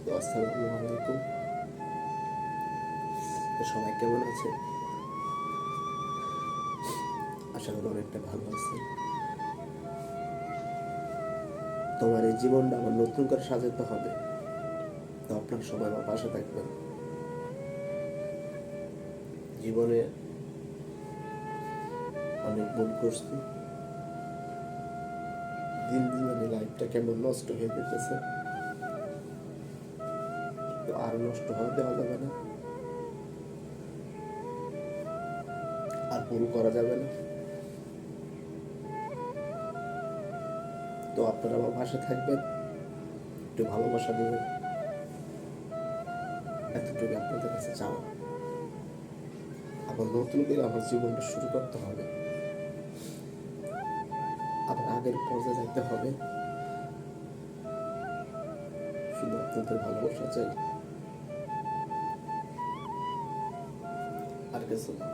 তো আসসালামু আলাইকুম। সবাই কেমন আছে? আশা করি অনেকটা ভালো আছে। তোমার এই জীবনটা আমার নতুন করে সাজাতে হবে, তো আপনার সবাই আমার পাশে থাকবেন। জীবনে অনেক ভুল করছি, দিন দিন মানে লাইফটা কেমন নষ্ট হয়ে যেতেছে, তো আর নষ্ট হওয়া দেওয়া যাবে না, আর ভুল করা যাবে না। তো আপনারা আমার পাশে থাকবেন, একটু ভালোবাসা দেবেন, এতটুকু আপনাদের কাছে চাওয়া। আবার নতুন করে আমার জীবনটা শুরু করতে হবে, আবার আগের পর্যায়ে যাইতে হবে। শুধু আপনাদের ভালোবাসা চাই, আর কিছু না।